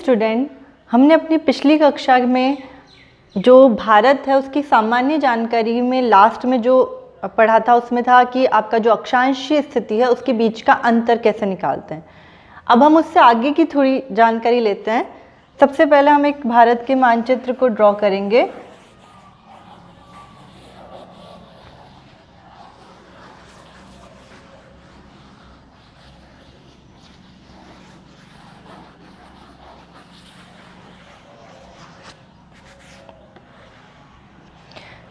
Student, हमने अपनी पिछली कक्षा में जो भारत है उसकी सामान्य जानकारी में लास्ट में जो पढ़ा था उसमें था कि आपका जो अक्षांशीय स्थिति है उसके बीच का अंतर कैसे निकालते हैं। अब हम उससे आगे की थोड़ी जानकारी लेते हैं। सबसे पहले हम एक भारत के मानचित्र को ड्रॉ करेंगे।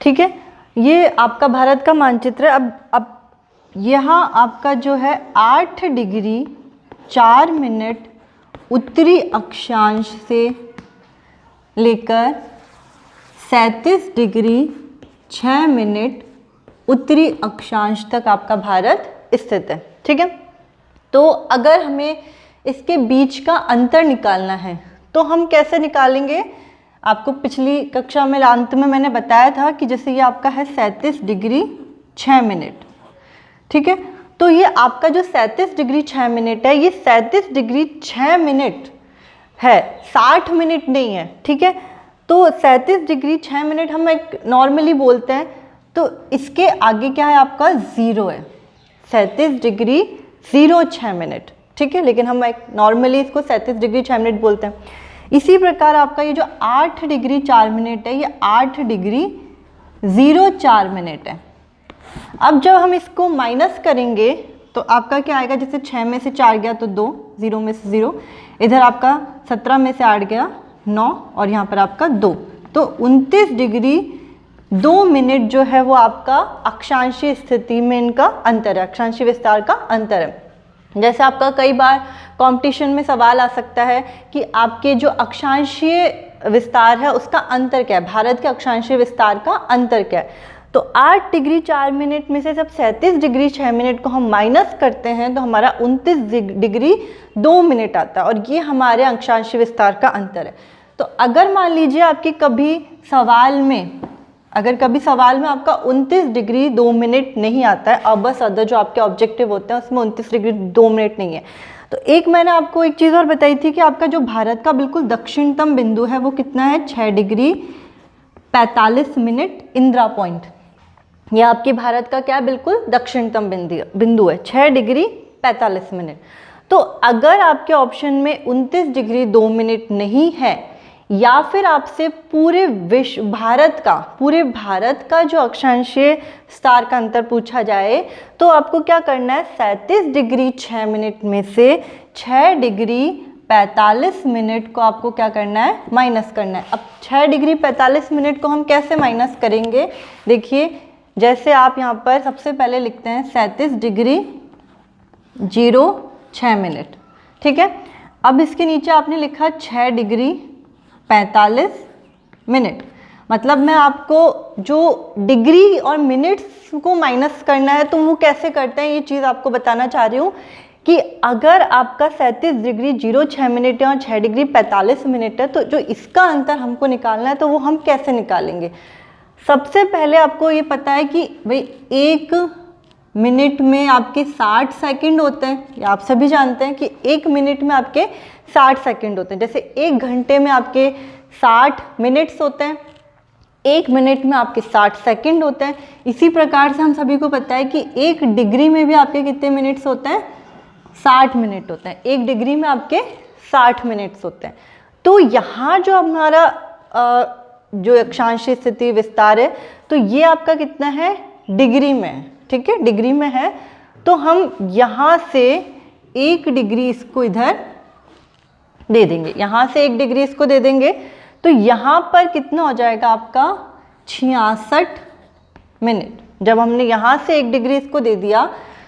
ठीक है, ये आपका भारत का मानचित्र है। अब यहाँ आपका जो है 8 डिग्री 4 मिनट उत्तरी अक्षांश से लेकर 37 डिग्री 6 मिनट उत्तरी अक्षांश तक आपका भारत स्थित है। ठीक है, तो अगर हमें इसके बीच का अंतर निकालना है तो हम कैसे निकालेंगे? आपको पिछली कक्षा में अंत में मैंने बताया था कि जैसे ये आपका है 37 डिग्री 6 मिनट। ठीक है, तो ये आपका जो 37 डिग्री 6 मिनट है, ये 37 डिग्री 6 मिनट है, 60 मिनट नहीं है। ठीक है, तो 37 डिग्री 6 मिनट हम एक नॉर्मली बोलते हैं, तो इसके आगे क्या है आपका 0 है, 37 डिग्री 06 मिनट। ठीक है, लेकिन हम एक नॉर्मली इसको 37 डिग्री 6 मिनट बोलते हैं। इसी प्रकार आपका ये जो 8 डिग्री 4 मिनट है, ये 8 डिग्री 04 मिनट है। अब जब हम इसको माइनस करेंगे तो आपका क्या आएगा? जैसे 6 में से 4 गया तो 2, 0 में से 0, इधर आपका 17 में से 8 गया 9 और यहाँ पर आपका 2, तो 29 डिग्री 2 मिनट जो है वो आपका अक्षांशीय स्थिति में इनका अंतर है, अक्षांशीय विस्तार का अंतर है। जैसे आपका कई बार कंपटीशन में सवाल आ सकता है कि आपके जो अक्षांशीय विस्तार है उसका अंतर क्या है, भारत के अक्षांशीय विस्तार का अंतर क्या है। तो 8 डिग्री 4 मिनट में से जब 37 डिग्री 6 मिनट को हम माइनस करते हैं तो हमारा 29 डिग्री 2 मिनट आता है और ये हमारे अक्षांशीय विस्तार का अंतर है। तो अगर मान लीजिए आपके कभी सवाल में आपका 29 डिग्री 2 मिनट नहीं आता है, अब बस अदर जो आपके ऑब्जेक्टिव होते हैं उसमें 29 डिग्री 2 मिनट नहीं है, तो एक मैंने आपको एक चीज़ और बताई थी कि आपका जो भारत का बिल्कुल दक्षिणतम बिंदु है वो कितना है? 6 डिग्री 45 मिनट इंदिरा पॉइंट। यह आपके भारत का क्या बिल्कुल दक्षिणतम बिंदु है, 6 डिग्री 45 मिनट। तो अगर आपके ऑप्शन में 29 डिग्री 2 मिनट नहीं है या फिर आपसे पूरे भारत का जो अक्षांशीय विस्तार का अंतर पूछा जाए तो आपको क्या करना है? 37 डिग्री 6 मिनट में से 6 डिग्री 45 मिनट को आपको क्या करना है? माइनस करना है। अब 6 डिग्री 45 मिनट को हम कैसे माइनस करेंगे? देखिए, जैसे आप यहाँ पर सबसे पहले लिखते हैं 37 डिग्री 06 मिनट। ठीक है, अब इसके नीचे आपने लिखा 6 डिग्री 45 मिनट। मतलब मैं आपको जो डिग्री और मिनट्स को माइनस करना है तो वो कैसे करते हैं ये चीज़ आपको बताना चाह रही हूँ कि अगर आपका 37 डिग्री 06 मिनट है और 6 डिग्री 45 मिनट है तो जो इसका अंतर हमको निकालना है तो वो हम कैसे निकालेंगे? सबसे पहले आपको ये पता है कि भाई 1 मिनट में आपके 60 सेकंड होते हैं, या आप सभी जानते हैं कि 1 मिनट में आपके 60 सेकंड होते हैं। जैसे 1 घंटे में आपके 60 मिनट्स होते हैं, 1 मिनट में आपके 60 सेकंड होते हैं। इसी प्रकार से हम सभी को पता है कि 1 डिग्री में भी आपके कितने मिनट्स होते हैं? 60 मिनट होते हैं। 1 डिग्री में आपके 60 मिनट्स होते हैं। तो यहाँ जो हमारा जो अक्षांशीय स्थिति विस्तार है, तो ये आपका कितना है, डिग्री में है, ठीक है, डिग्री में है। तो हम यहाँ से 1 डिग्री इसको इधर दे देंगे, यहाँ से 1 डिग्री इसको दे देंगे, तो यहाँ पर कितना हो जाएगा आपका 66 मिनट। जब हमने यहाँ से 1 डिग्री इसको दे दिया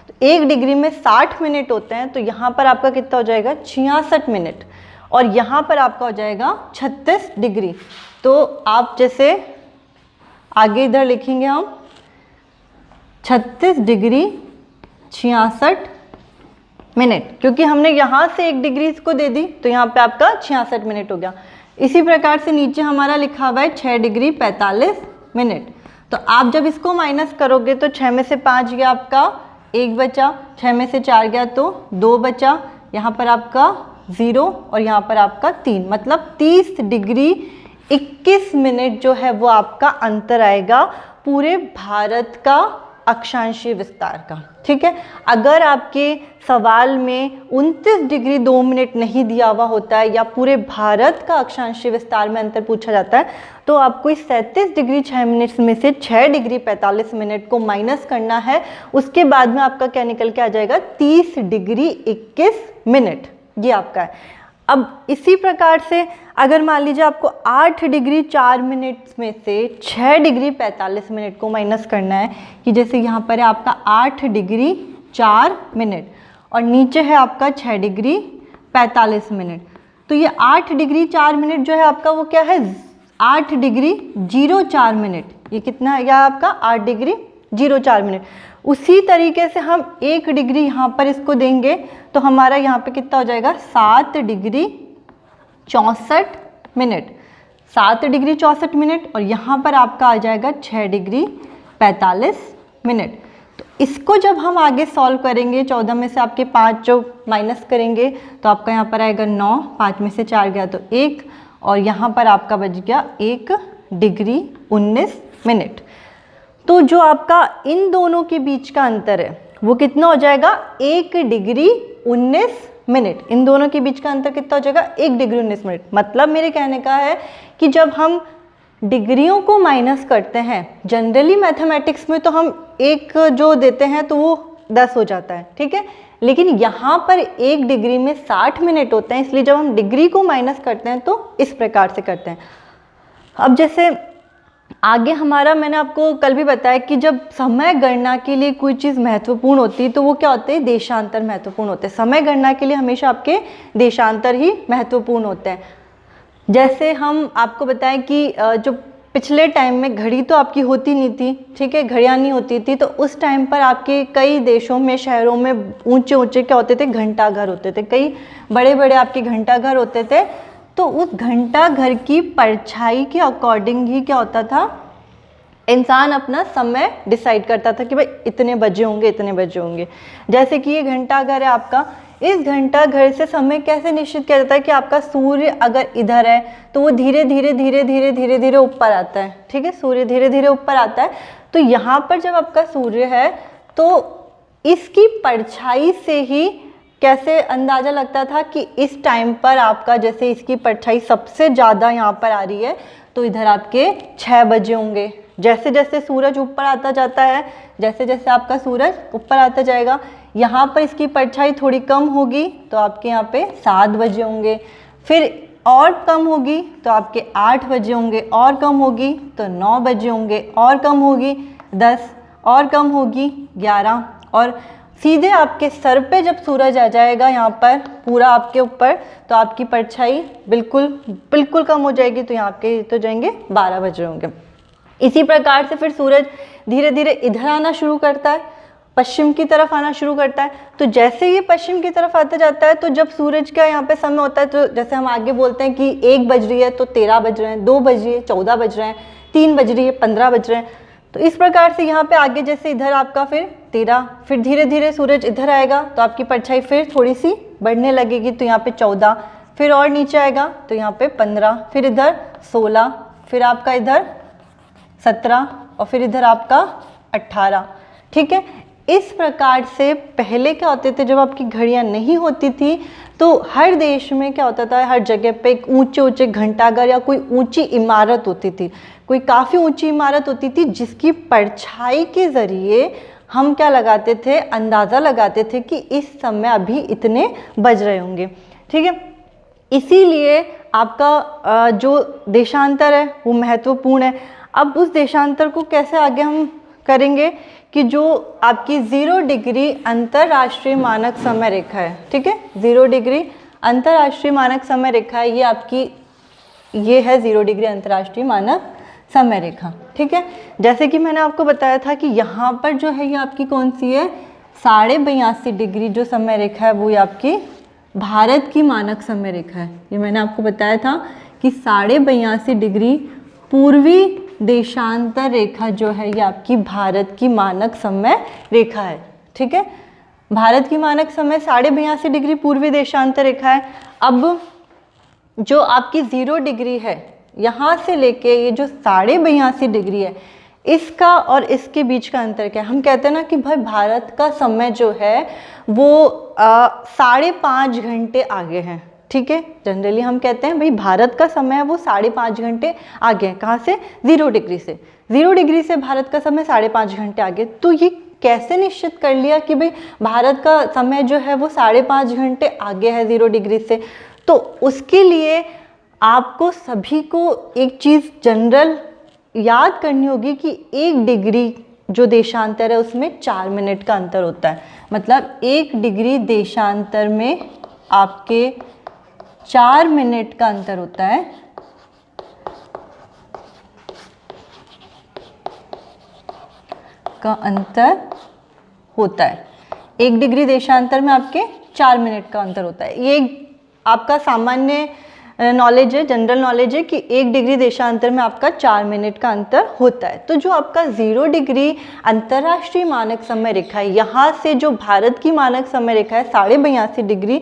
तो 1 डिग्री में 60 मिनट होते हैं, तो यहाँ पर आपका कितना हो जाएगा 66 मिनट, और यहाँ पर आपका हो जाएगा 36 डिग्री। तो आप जैसे आगे इधर लिखेंगे हम 36 डिग्री 66 मिनट, क्योंकि हमने यहाँ से 1 डिग्री इसको दे दी तो यहाँ पे आपका 66 मिनट हो गया। इसी प्रकार से नीचे हमारा लिखा हुआ है 6 डिग्री 45 मिनट। तो आप जब इसको माइनस करोगे तो 6 में से 5 गया आपका 1 बचा, 6 में से 4 गया तो 2 बचा, यहाँ पर आपका 0 और यहाँ पर आपका 3, मतलब 30 डिग्री 21 मिनट जो है वो आपका अंतर आएगा पूरे भारत का अक्षांशीय विस्तार का, ठीक है। अगर आपके सवाल में 29 डिग्री 2 मिनट नहीं दिया हुआ होता है या पूरे भारत का अक्षांशीय विस्तार में अंतर पूछा जाता है, तो आपको इस 37 डिग्री 6 मिनट में से 6 डिग्री 45 मिनट को माइनस करना है। उसके बाद में आपका क्या निकल के आ जाएगा 30 डिग्री 21 मिनट, ये आपका है। अब इसी प्रकार से अगर मान लीजिए आपको 8 डिग्री 4 मिनट में से 6 डिग्री 45 मिनट को माइनस करना है, कि जैसे यहाँ पर है आपका 8 डिग्री 4 मिनट और नीचे है आपका 6 डिग्री 45 मिनट, तो ये 8 डिग्री 4 मिनट जो है आपका वो क्या है 8 डिग्री 04 मिनट, ये कितना है या आपका 8 डिग्री 04 मिनट। उसी तरीके से हम 1 डिग्री यहाँ पर इसको देंगे तो हमारा यहाँ पे कितना हो जाएगा 7 डिग्री 64 मिनट, 7 डिग्री 64 मिनट, और यहाँ पर आपका आ जाएगा 6 डिग्री 45 मिनट। तो इसको जब हम आगे सॉल्व करेंगे 14 में से आपके 5 जो माइनस करेंगे तो आपका यहाँ पर आएगा 9, 5 में से 4 गया तो 1, और यहाँ पर आपका बच गया 1 डिग्री 19 मिनट। तो जो आपका इन दोनों के बीच का अंतर है वो कितना हो जाएगा 1 डिग्री 19 मिनट। इन दोनों के बीच का अंतर कितना हो जाएगा 1 डिग्री 19 मिनट। मतलब मेरे कहने का है कि जब हम डिग्रियों को माइनस करते हैं, जनरली मैथमेटिक्स में तो हम 1 जो देते हैं तो वो 10 हो जाता है, ठीक है, लेकिन यहाँ पर 1 डिग्री में 60 मिनट होते हैं, इसलिए जब हम डिग्री को माइनस करते हैं तो इस प्रकार से करते हैं। अब जैसे आगे हमारा, मैंने आपको कल भी बताया कि जब समय गणना के लिए कोई चीज़ महत्वपूर्ण होती है तो वो क्या होते हैं देशांतर महत्वपूर्ण होते हैं। समय गणना के लिए हमेशा आपके देशांतर ही महत्वपूर्ण होते हैं। जैसे हम आपको बताएं कि जो पिछले टाइम में घड़ी तो आपकी होती नहीं थी, ठीक है, घड़ियाँ नहीं होती थी, तो उस टाइम पर आपके कई देशों में शहरों में ऊंचे ऊंचे क्या होते थे घंटाघर होते थे, कई बड़े बड़े आपके घंटाघर होते थे। तो उस घंटा घर की परछाई के अकॉर्डिंग ही क्या होता था, इंसान अपना समय डिसाइड करता था कि भाई इतने बजे होंगे इतने बजे होंगे। जैसे कि ये घंटा घर है आपका, इस घंटा घर से समय कैसे निश्चित किया जाता है कि आपका सूर्य अगर इधर है तो वो धीरे धीरे धीरे धीरे धीरे धीरे ऊपर आता है, ठीक है, सूर्य धीरे धीरे ऊपर आता है। तो यहाँ पर जब आपका सूर्य है तो इसकी परछाई से ही कैसे अंदाज़ा लगता था कि इस टाइम पर आपका, जैसे इसकी परछाई सबसे ज़्यादा यहाँ पर आ रही है तो इधर आपके 6 बजे होंगे। जैसे जैसे सूरज ऊपर आता जाता है, जैसे जैसे आपका सूरज ऊपर आता जाएगा, यहाँ पर इसकी परछाई थोड़ी कम होगी तो आपके यहाँ पे 7 बजे होंगे, फिर और कम होगी तो आपके 8 बजे होंगे, और कम होगी तो 9 बजे होंगे, और कम होगी 10, और कम होगी 11, और सीधे आपके सर पे जब सूरज आ जाएगा यहाँ पर पूरा आपके ऊपर तो आपकी परछाई बिल्कुल बिल्कुल कम हो जाएगी, तो यहाँ आपके तो जाएंगे 12 बजे होंगे। इसी प्रकार से फिर सूरज धीरे धीरे इधर आना शुरू करता है, पश्चिम की तरफ आना शुरू करता है। तो जैसे ये पश्चिम की तरफ आता जाता है तो जब सूरज का यहाँ पे समय होता है तो जैसे हम आगे बोलते हैं कि 1 बज रही है तो 13 बज रहे हैं, 2 बज रही है 14 बज रहे हैं, 3 बज रही है 15 बज रहे हैं। तो इस प्रकार से यहाँ पे आगे जैसे इधर आपका फिर 13, फिर धीरे धीरे सूरज इधर आएगा तो आपकी परछाई फिर थोड़ी सी बढ़ने लगेगी, तो यहाँ पे 14, फिर और नीचे आएगा तो यहाँ पे 15, फिर इधर 16, फिर आपका इधर 17 और फिर इधर आपका 18, ठीक है। इस प्रकार से पहले क्या होते थे, जब आपकी घड़ियां नहीं होती थी तो हर देश में क्या होता था, हर जगह पे एक ऊंचे ऊंचे घंटाघर या कोई ऊंची इमारत होती थी, कोई काफ़ी ऊंची इमारत होती थी जिसकी परछाई के ज़रिए हम क्या लगाते थे, अंदाज़ा लगाते थे कि इस समय अभी इतने बज रहे होंगे। ठीक है, इसीलिए आपका जो देशांतर है वो महत्वपूर्ण है। अब उस देशांतर को कैसे आगे हम करेंगे कि जो आपकी 0 डिग्री अंतर्राष्ट्रीय मानक समय रेखा है, ठीक है, 0 डिग्री अंतर्राष्ट्रीय मानक समय रेखा है, ये आपकी ये है 0 डिग्री अंतर्राष्ट्रीय मानक समय रेखा। ठीक है, जैसे कि मैंने आपको बताया था कि यहाँ पर जो है ये आपकी कौन सी है, 82.5 डिग्री जो समय रेखा है वो ये आपकी भारत की मानक समय रेखा है। ये मैंने आपको बताया था कि 82.5 डिग्री पूर्वी देशांतर रेखा जो है ये आपकी भारत की मानक समय रेखा है। ठीक है, भारत की मानक समय 82.5 डिग्री पूर्वी देशांतर रेखा है। अब जो आपकी 0 डिग्री है, यहाँ से लेके ये जो 82.5 डिग्री है, इसका और इसके बीच का अंतर क्या है। हम कहते हैं ना कि भाई भारत का समय जो है वो 5.5 घंटे आगे है। ठीक है, जनरली हम कहते हैं भाई भारत का समय है वो 5.5 घंटे आगे है। कहाँ से, 0 डिग्री से। 0 डिग्री से भारत का समय 5.5 घंटे आगे। तो ये कैसे निश्चित कर लिया कि भाई भारत का समय जो है वो 5.5 घंटे आगे है 0 डिग्री से। तो उसके लिए आपको सभी को एक चीज़ जनरल याद करनी होगी कि 1 डिग्री जो देशांतर है उसमें 4 मिनट का अंतर होता है। मतलब 1 डिग्री देशांतर में आपके 4 मिनट का अंतर होता है। का अंतर होता है 1 डिग्री देशांतर में आपके 4 मिनट का अंतर होता है। ये आपका सामान्य नॉलेज है, जनरल नॉलेज है कि 1 डिग्री देशांतर में आपका 4 मिनट का अंतर होता है। तो जो आपका 0 डिग्री अंतर्राष्ट्रीय मानक समय रेखा है, यहाँ से जो भारत की मानक समय रेखा है 82.5 डिग्री,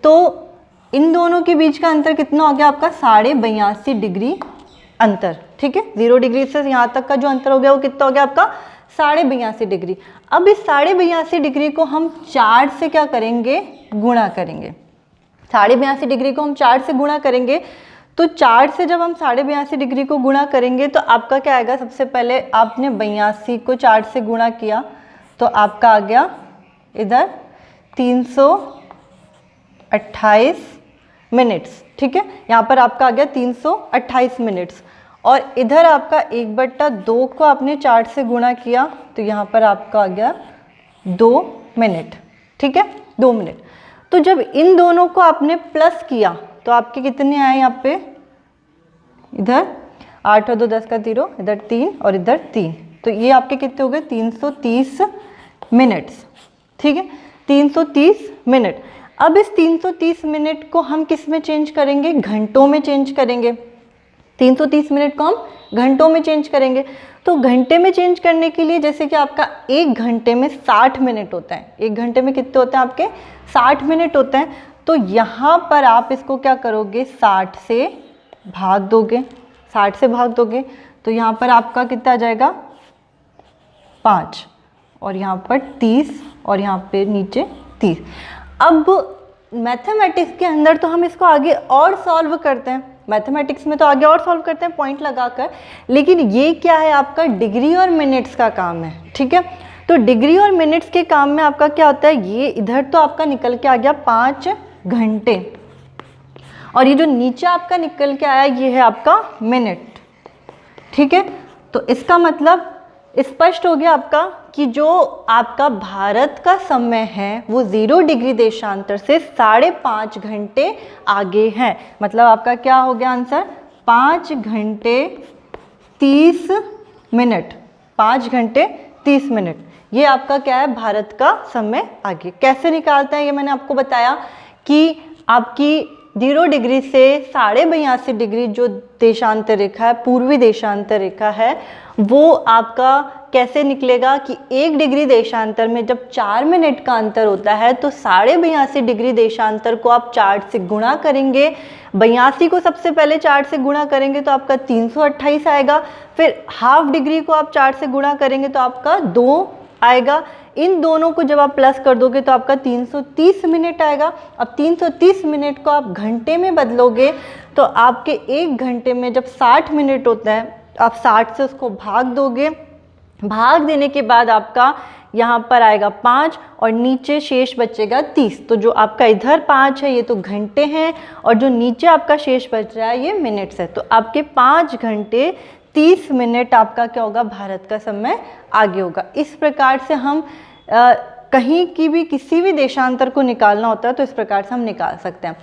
तो इन दोनों के बीच का अंतर कितना हो गया आपका, 82.5 डिग्री अंतर। ठीक है, 0 डिग्री से यहाँ तक का जो अंतर हो गया वो कितना हो गया आपका, 82.5 डिग्री। अब इस 82.5 डिग्री को हम 4 से क्या करेंगे, गुणा करेंगे। 82.5 डिग्री को हम 4 से गुणा करेंगे। तो 4 से जब हम 82.5 डिग्री को गुणा करेंगे तो आपका क्या आएगा, सबसे पहले आपने 82 को 4 से गुणा किया तो आपका आ गया इधर 328 मिनट्स। ठीक है, यहाँ पर आपका आ गया 328 मिनट्स। और इधर आपका 1/2 को आपने 4 से गुणा किया तो यहाँ पर आपका आ गया 2 मिनट। ठीक है, 2 मिनट। तो जब इन दोनों को आपने प्लस किया तो आपके कितने आए, यहाँ पे इधर 8 और 2 10 का 0, इधर 3 और इधर 3, तो ये आपके कितने हो गए, 330 मिनट्स। ठीक है, 330 मिनट। अब इस 330 मिनट को हम किस में चेंज करेंगे, घंटों में चेंज करेंगे। 330 मिनट को हम घंटों में चेंज करेंगे। तो घंटे में चेंज करने के लिए, जैसे कि आपका 1 घंटे में 60 मिनट होता है, 1 घंटे में कितने होते हैं आपके, 60 मिनट होते हैं। तो यहाँ पर आप इसको क्या करोगे, 60 से भाग दोगे, 60 से भाग दोगे तो यहाँ पर आपका कितना आ जाएगा, 5, और यहाँ पर 30, और यहाँ पे नीचे 30। अब मैथमेटिक्स के अंदर तो हम इसको आगे और सॉल्व करते हैं, मैथमेटिक्स में तो आगे और सॉल्व करते हैं पॉइंट लगाकर, लेकिन ये क्या है, आपका डिग्री और मिनट्स का काम है। ठीक है, तो डिग्री और मिनट्स के काम में आपका क्या होता है, ये इधर तो आपका निकल के आ गया 5 घंटे, और ये जो नीचे आपका निकल के आया ये है आपका मिनट। ठीक है, तो इसका मतलब स्पष्ट हो गया आपका कि जो आपका भारत का समय है वो 0 डिग्री देशांतर से 5.5 घंटे आगे है। मतलब आपका क्या हो गया आंसर, 5 घंटे 30 मिनट, 5 घंटे 30 मिनट। ये आपका क्या है, भारत का समय आगे। कैसे निकालते हैं ये मैंने आपको बताया कि आपकी 0 डिग्री से 82.5 डिग्री जो देशांतर रेखा है, पूर्वी देशांतर रेखा है, वो आपका कैसे निकलेगा कि 1 डिग्री देशांतर में जब 4 मिनट का अंतर होता है तो 82.5 डिग्री देशांतर को आप 4 से गुणा करेंगे। 82 को सबसे पहले 4 से गुणा करेंगे तो आपका 328 आएगा। फिर हाफ डिग्री को आप 4 से गुणा करेंगे तो आपका 2 आएगा। इन दोनों को जब आप प्लस कर दोगे तो आपका 330 मिनट आएगा। अब 330 मिनट को आप घंटे में बदलोगे तो आपके एक घंटे में जब 60 मिनट होता है, आप 60 से उसको भाग दोगे। भाग देने के बाद आपका यहाँ पर आएगा 5 और नीचे शेष बचेगा 30। तो जो आपका इधर 5 है ये तो घंटे हैं और जो नीचे आपका शेष बच रहा है ये मिनट्स है। तो आपके 5 घंटे 30 मिनट आपका क्या होगा, भारत का समय आगे होगा। इस प्रकार से हम कहीं की भी किसी भी देशांतर को निकालना होता है तो इस प्रकार से हम निकाल सकते हैं।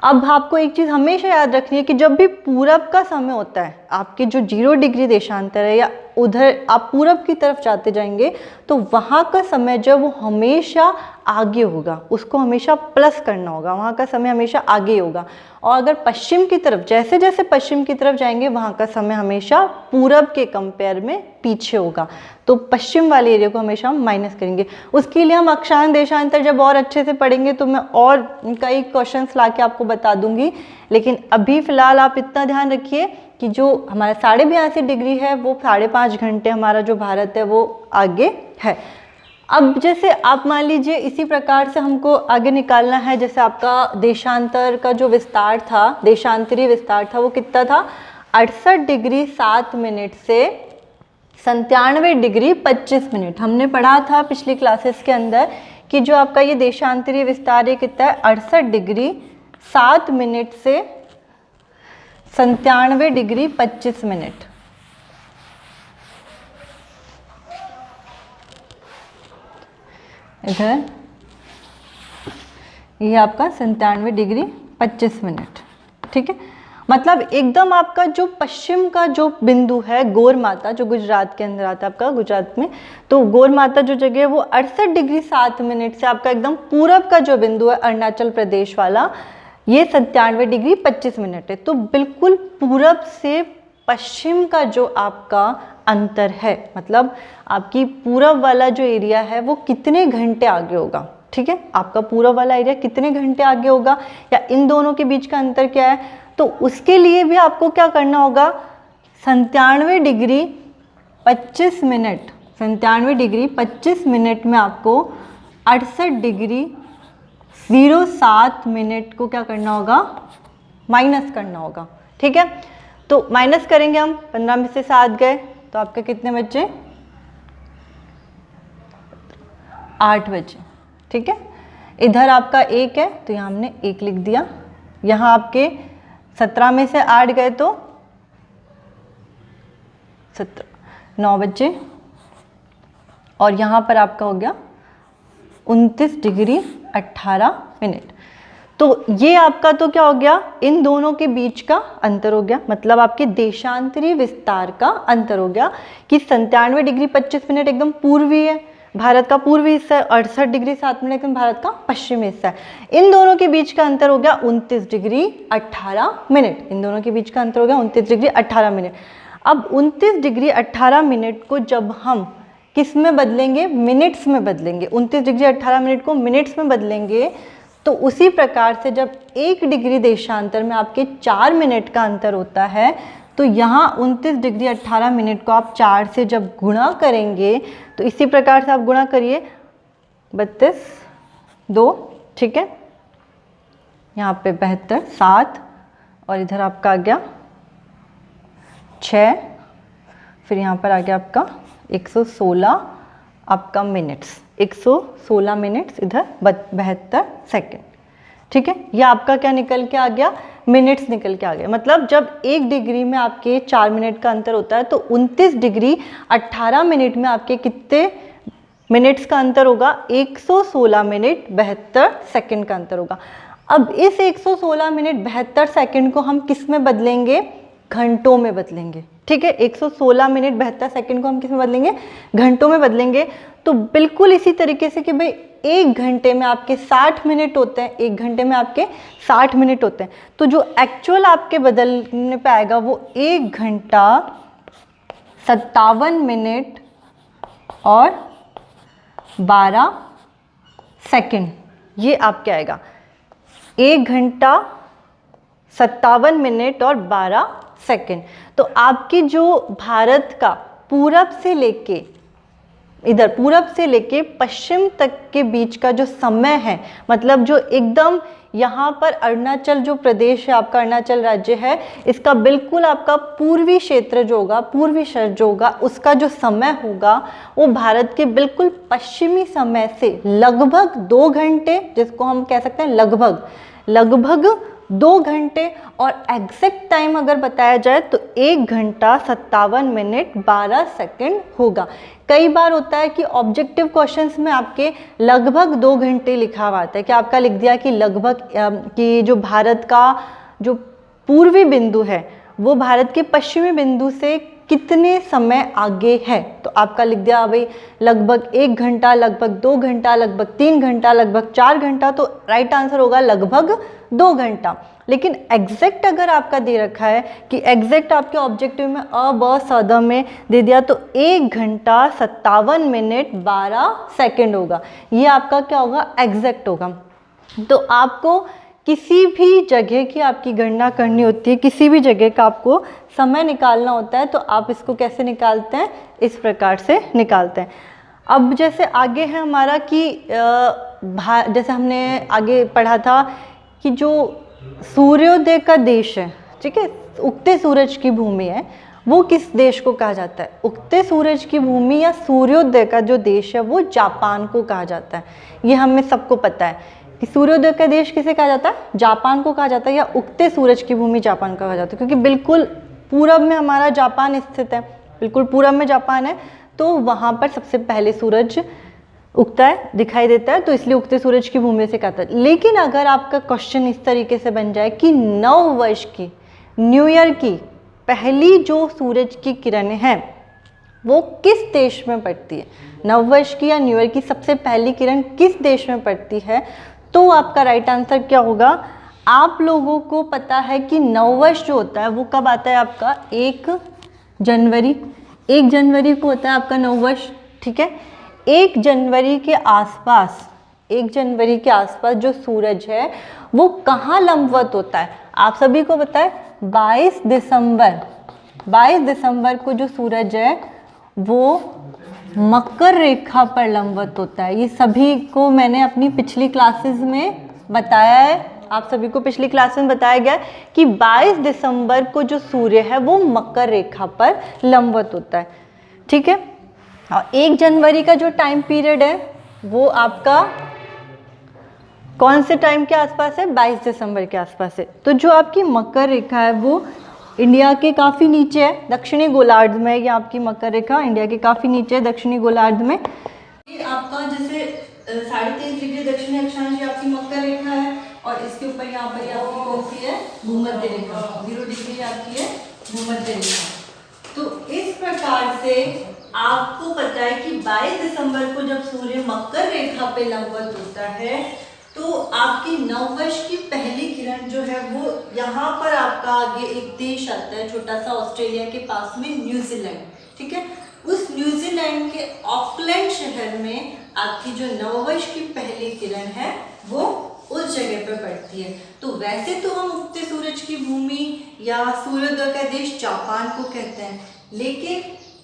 अब आपको एक चीज़ हमेशा याद रखनी है कि जब भी पूरब का समय होता है, आपके जो 0 डिग्री देशांतर है या उधर आप पूरब की तरफ जाते जाएंगे तो वहाँ का समय जब वो हमेशा आगे होगा, उसको हमेशा प्लस करना होगा, वहाँ का समय हमेशा आगे होगा। और अगर पश्चिम की तरफ, जैसे जैसे पश्चिम की तरफ जाएंगे वहाँ का समय हमेशा पूरब के कंपेयर में पीछे होगा। तो पश्चिम वाले एरिया को हमेशा हम माइनस करेंगे। उसके लिए हम अक्षांश देशांतर जब और अच्छे से पढ़ेंगे तो मैं और कई क्वेश्चंस ला के आपको बता दूंगी, लेकिन अभी फ़िलहाल आप इतना ध्यान रखिए कि जो हमारा 82.5 डिग्री है वो 5.5 घंटे हमारा जो भारत है वो आगे है। अब जैसे आप मान लीजिए इसी प्रकार से हमको आगे निकालना है, जैसे आपका देशांतर का जो विस्तार था, देशांतरी विस्तार था, वो कितना था, 68 डिग्री 7 मिनट से 97 डिग्री 25 मिनट। हमने पढ़ा था पिछली क्लासेस के अंदर कि जो आपका ये देशांतरी विस्तार है कितना है, 68 डिग्री 7 मिनट से 97 डिग्री 25 मिनट। इधर ये आपका 97 डिग्री 25 मिनट, ठीक है। मतलब एकदम आपका जो पश्चिम का जो बिंदु है, गौर माता जो गुजरात के अंदर आता है आपका, गुजरात में, तो गौर माता जो जगह है वो 68 डिग्री 7 मिनट से आपका एकदम पूरब का जो बिंदु है अरुणाचल प्रदेश वाला, ये 97 डिग्री 25 मिनट है। तो बिल्कुल पूरब से पश्चिम का जो आपका अंतर है, मतलब आपकी पूरब वाला जो एरिया है वो कितने घंटे आगे होगा, ठीक है। आपका पूरब वाला एरिया कितने घंटे आगे होगा या इन दोनों के बीच का अंतर क्या है, तो उसके लिए भी आपको क्या करना होगा, 97 डिग्री 25 मिनट, 97 डिग्री 25 मिनट में आपको 68 डिग्री 07 मिनट को क्या करना होगा, माइनस करना होगा, ठीक है। तो माइनस करेंगे हम, 15 में से 7 गए तो आपके कितने बचे, 8 बचे, ठीक है। इधर आपका 1 है तो यहाँ हमने 1 लिख दिया। यहाँ आपके 17 में से 8 गए तो 17, 9 बचे। और यहाँ पर आपका हो गया 29 डिग्री 18 मिनट। तो ये आपका तो क्या हो गया, इन दोनों के बीच का अंतर हो गया, मतलब आपके देशांतरी विस्तार का अंतर हो गया कि 97 डिग्री 25 मिनट एकदम पूर्वी है, भारत का पूर्वी हिस्सा है, 68 डिग्री 7 मिनट एकदम भारत का पश्चिमी हिस्सा है। इन दोनों के बीच का अंतर हो गया 29 डिग्री 18 मिनट। इन दोनों के बीच का अंतर हो गया 29 डिग्री 18 मिनट। अब 29 डिग्री 18 मिनट को जब हम किस में बदलेंगे, मिनट्स में बदलेंगे, 29 डिग्री 18 मिनट को मिनट्स में बदलेंगे, तो उसी प्रकार से जब 1 डिग्री देशांतर में आपके 4 मिनट का अंतर होता है, तो यहाँ 29 डिग्री 18 मिनट को आप 4 से जब गुणा करेंगे, तो इसी प्रकार से आप गुणा करिए, 32 2, ठीक है, यहाँ पे 72 7 और इधर आपका आ गया 6, फिर यहाँ पर आ गया आपका 116 आपका मिनट्स, 116 मिनट्स, इधर 72 सेकेंड, ठीक है। ये आपका क्या निकल के आ गया, मिनट्स निकल के आ गया। मतलब जब 1 डिग्री में आपके 4 मिनट का अंतर होता है तो 29 डिग्री 18 मिनट में आपके कितने मिनट्स का अंतर होगा, 116 मिनट 72 सेकेंड का अंतर होगा। अब इस 116 मिनट 72 सेकेंड को हम किस में बदलेंगे, घंटों में बदलेंगे, ठीक है। 116 मिनट 72 सेकेंड को हम किस में बदलेंगे, घंटों में बदलेंगे। तो बिल्कुल इसी तरीके से कि भाई 1 घंटे में आपके 60 मिनट होते हैं, 1 घंटे में आपके 60 मिनट होते हैं, तो जो एक्चुअल आपके बदलने पे आएगा वो 1 घंटा 57 मिनट और 12 सेकेंड, ये आपके आएगा 1 घंटा 57 मिनट और 12 सेकेंड। तो आपकी जो भारत का पूरब से लेके इधर पूरब से लेके पश्चिम तक के बीच का जो समय है, मतलब जो एकदम यहाँ पर अरुणाचल जो प्रदेश है आपका, अरुणाचल राज्य है, इसका बिल्कुल आपका पूर्वी क्षेत्र जो होगा, पूर्वी शहर जो होगा, उसका जो समय होगा वो भारत के बिल्कुल पश्चिमी समय से लगभग 2 घंटे, जिसको हम कह सकते हैं लगभग 2 घंटे, और एग्जैक्ट टाइम अगर बताया जाए तो 1 घंटा 57 मिनट 12 सेकंड होगा। कई बार होता है कि ऑब्जेक्टिव क्वेश्चंस में आपके लगभग 2 घंटे लिखा हुआ आता है, कि आपका लिख दिया कि लगभग कि जो भारत का जो पूर्वी बिंदु है वो भारत के पश्चिमी बिंदु से कितने समय आगे है, तो आपका लिख दिया भाई लगभग 1 घंटा, लगभग 2 घंटा, लगभग 3 घंटा, लगभग 4 घंटा, तो राइट आंसर होगा लगभग 2 घंटा। लेकिन एग्जैक्ट अगर आपका दे रखा है कि एग्जैक्ट आपके ऑब्जेक्टिव में अ ब स द में दे दिया तो 1 घंटा 57 मिनट 12 सेकंड होगा, ये आपका क्या होगा, एग्जैक्ट होगा। तो आपको किसी भी जगह की आपकी गणना करनी होती है, किसी भी जगह का आपको समय निकालना होता है, तो आप इसको कैसे निकालते हैं, इस प्रकार से निकालते हैं। अब जैसे आगे है हमारा कि जैसे हमने आगे पढ़ा था कि जो सूर्योदय का देश है, ठीक है, उगते सूरज की भूमि है, वो किस देश को कहा जाता है, उगते सूरज की भूमि या सूर्योदय का जो देश है वो जापान को कहा जाता है। ये हमें सबको पता है कि सूर्योदय का देश किसे कहा जाता है, जापान को कहा जाता है, या उगते सूरज की भूमि जापान को कहा जाता है, क्योंकि बिल्कुल पूरब में हमारा जापान स्थित है, बिल्कुल पूरब में जापान है, तो वहाँ पर सबसे पहले सूरज उगता है, दिखाई देता है, तो इसलिए उगते सूरज की भूमि से कहता है। लेकिन अगर आपका क्वेश्चन इस तरीके से बन जाए कि नव वर्ष की, न्यू ईयर की पहली जो सूरज की किरणें हैं वो किस देश में पड़ती है, नव वर्ष की या न्यू ईयर की सबसे पहली किरण किस देश में पड़ती है, तो आपका राइट आंसर क्या होगा। आप लोगों को पता है कि नववर्ष जो होता है वो कब आता है आपका, 1 जनवरी, 1 जनवरी को होता है आपका नववर्ष, ठीक है। 1 जनवरी के आसपास, 1 जनवरी के आसपास जो सूरज है वो कहाँ लंबवत होता है, आप सभी को पता है 22 दिसंबर को जो सूरज है वो मकर रेखा पर लंबवत होता है। ये सभी को मैंने अपनी पिछली क्लासेस में बताया है, आप सभी को पिछली क्लास में बताया गया कि 22 दिसंबर को जो सूर्य है वो मकर रेखा पर लंबवत होता है, ठीक है। और 1 जनवरी का जो टाइम पीरियड है वो आपका कौन से टाइम के आसपास है, 22 दिसंबर के आसपास है। तो जो आपकी मकर रेखा है वो इंडिया के काफ़ी नीचे है, दक्षिणी गोलार्ध में, ये आपकी मकर रेखा इंडिया के काफ़ी नीचे है दक्षिणी गोलार्ध में। ये आपका जैसे 23.5 डिग्री दक्षिणी अक्षांश आपकी मकर रेखा है, और इसके ऊपर यहाँ पर आपकी कौन सी है, भूमध्य रेखा, 0 डिग्री आपकी है भूमध्य रेखा। तो इस प्रकार से आपको पता है कि 22 दिसंबर को जब सूर्य मकर रेखा पे लंबवत होता है तो आपकी नववर्ष की पहली किरण जो है वो यहाँ पर आपका आगे एक देश आता है छोटा सा ऑस्ट्रेलिया के पास में, न्यूजीलैंड, ठीक है। उस न्यूजीलैंड के ऑकलैंड शहर में आपकी जो नववर्ष की पहली किरण है वो उस जगह पर पड़ती है। तो वैसे तो हम उगते सूरज की भूमि या सूर्योदय का देश जापान को कहते हैं, लेकिन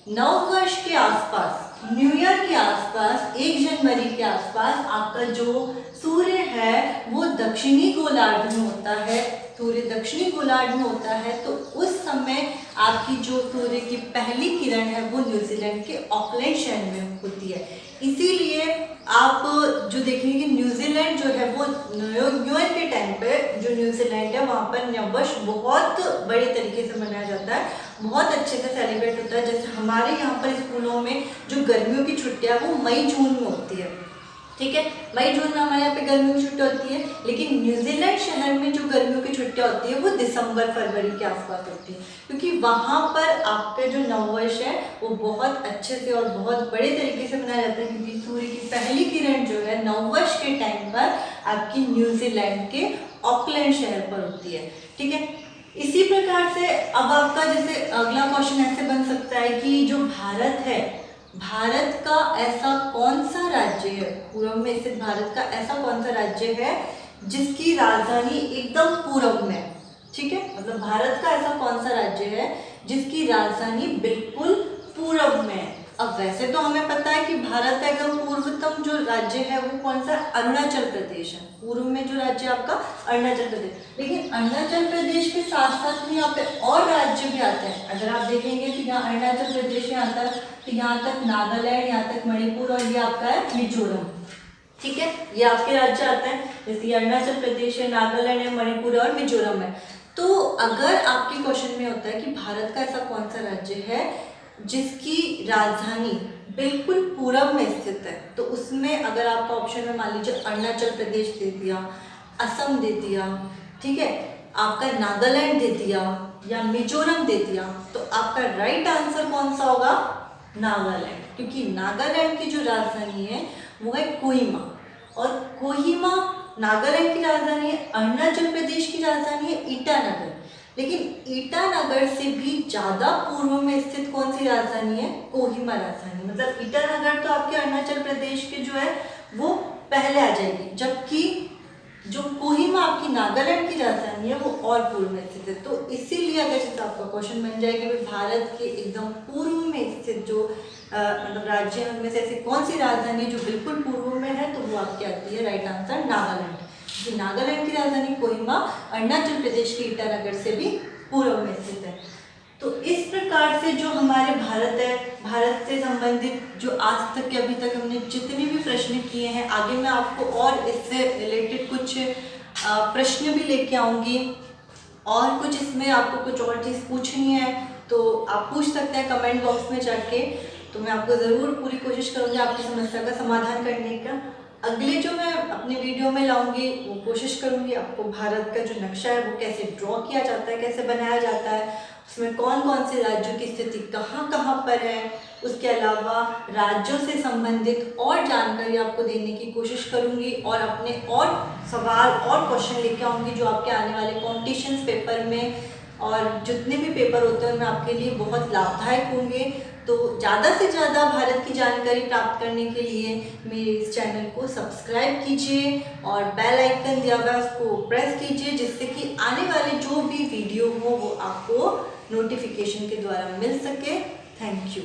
नववर्ष के आसपास, न्यू ईयर के आसपास, 1 जनवरी के आसपास आपका जो सूर्य है वो दक्षिणी गोलार्ध में होता है, सूर्य दक्षिणी गोलार्ध में होता है। तो उस समय आपकी जो सूर्य की पहली किरण है वो न्यूजीलैंड के ऑकलैंड शहर में होती है। इसीलिए आप जो देखेंगे कि न्यूजीलैंड जो है वो न्यू ईयर के टाइम पे जो न्यूजीलैंड है वहाँ पर नववर्ष बहुत बड़े तरीके से मनाया जाता है, बहुत अच्छे से सेलिब्रेट होता है। जैसे हमारे यहाँ पर स्कूलों में जो गर्मियों की छुट्टियाँ वो मई जून में होती है, ठीक है, मई जून में हमारे यहाँ पे गर्मियों की छुट्टी होती है, लेकिन न्यूजीलैंड शहर में जो गर्मियों की छुट्टियाँ होती है वो दिसंबर फरवरी के आसपास होती है, क्योंकि वहाँ पर आपका जो नववर्ष है वो बहुत अच्छे से और बहुत बड़े तरीके से मनाया जाता है, क्योंकि सूर्य की पहली किरण जो है नववर्ष के टाइम पर आपकी न्यूजीलैंड के ऑकलैंड शहर पर होती है, ठीक है। इसी प्रकार से अब आपका जैसे अगला क्वेश्चन ऐसे बन सकता है कि जो भारत है, भारत का ऐसा कौन सा राज्य है, पूर्व में स्थित भारत का ऐसा कौन सा राज्य है जिसकी राजधानी एकदम पूर्व में, ठीक है, मतलब भारत का ऐसा कौन सा राज्य है जिसकी राजधानी बिल्कुल पूर्व में, अब वैसे तो हमें पता है कि भारत का एकदम पूर्वतम जो राज्य है वो कौन सा, अरुणाचल प्रदेश है। पूर्व में जो राज्य है आपका अरुणाचल प्रदेश, लेकिन अरुणाचल प्रदेश के साथ साथ में यहाँ पे और राज्य भी आते हैं। अगर आप देखेंगे तो यहाँ अरुणाचल प्रदेश यहाँ तक, तो यहाँ तक नागालैंड, यहाँ तक मणिपुर, और ये आपका है मिजोरम। ठीक है, ये आपके राज्य आते हैं, जैसे अरुणाचल प्रदेश है, नागालैंड है, मणिपुर और मिजोरम है। तो अगर आपके क्वेश्चन में होता है कि भारत का ऐसा कौन सा राज्य है जिसकी राजधानी बिल्कुल पूरब में स्थित है, तो उसमें अगर आपका ऑप्शन में मान लीजिए अरुणाचल प्रदेश दे दिया, असम दे दिया, ठीक है, आपका नागालैंड दे दिया या मिजोरम दे दिया, तो आपका राइट आंसर कौन सा होगा, नागालैंड। क्योंकि नागालैंड की जो राजधानी है वो है कोहिमा, और कोहिमा नागालैंड की राजधानी है। अरुणाचल प्रदेश की राजधानी है ईटानगर, लेकिन ईटानगर से भी ज़्यादा पूर्व में स्थित कौन सी राजधानी है, कोहिमा राजधानी। मतलब ईटानगर तो आपके अरुणाचल प्रदेश के जो है वो पहले आ जाएगी, जबकि जो कोहिमा आपकी नागालैंड की राजधानी है वो और पूर्व में स्थित है। तो इसीलिए अगर जैसे आपका क्वेश्चन बन जाए कि भारत के एकदम पूर्व में स्थित जो मतलब राज्य है उनमें से ऐसी कौन सी राजधानी जो बिल्कुल पूर्व में है, तो वो आपकी आती है राइट आंसर नागालैंड। नागालैंड की राजधानी कोहिमा अरुणाचल प्रदेश के ईटानगर से भी पूर्व में स्थित है। तो इस प्रकार से जो हमारे भारत है, भारत से संबंधित जो आज तक के अभी तक हमने जितने भी प्रश्न किए हैं, आगे मैं आपको और इससे रिलेटेड कुछ प्रश्न भी लेके आऊँगी, और कुछ इसमें आपको कुछ और चीज़ पूछनी है तो आप पूछ सकते हैं कमेंट बॉक्स में चढ़ के। तो मैं आपको ज़रूर पूरी कोशिश करूँगी आपकी समस्या का समाधान करने का। अगले जो मैं अपने वीडियो में लाऊंगी वो कोशिश करूँगी आपको भारत का जो नक्शा है वो कैसे ड्रॉ किया जाता है, कैसे बनाया जाता है, उसमें कौन कौन से राज्यों की स्थिति कहाँ कहाँ पर है, उसके अलावा राज्यों से संबंधित और जानकारी आपको देने की कोशिश करूँगी, और अपने और सवाल और क्वेश्चन लेके आऊँगी जो आपके आने वाले कॉम्पिटिशन्स पेपर में और जितने भी पेपर होते हैं उनमें आपके लिए बहुत लाभदायक होंगे। तो ज़्यादा से ज़्यादा भारत की जानकारी प्राप्त करने के लिए मेरे इस चैनल को सब्सक्राइब कीजिए और बेल आइकन दिया हुआ है उसको प्रेस कीजिए, जिससे कि आने वाले जो भी वीडियो हो वो आपको नोटिफिकेशन के द्वारा मिल सके। Thank you.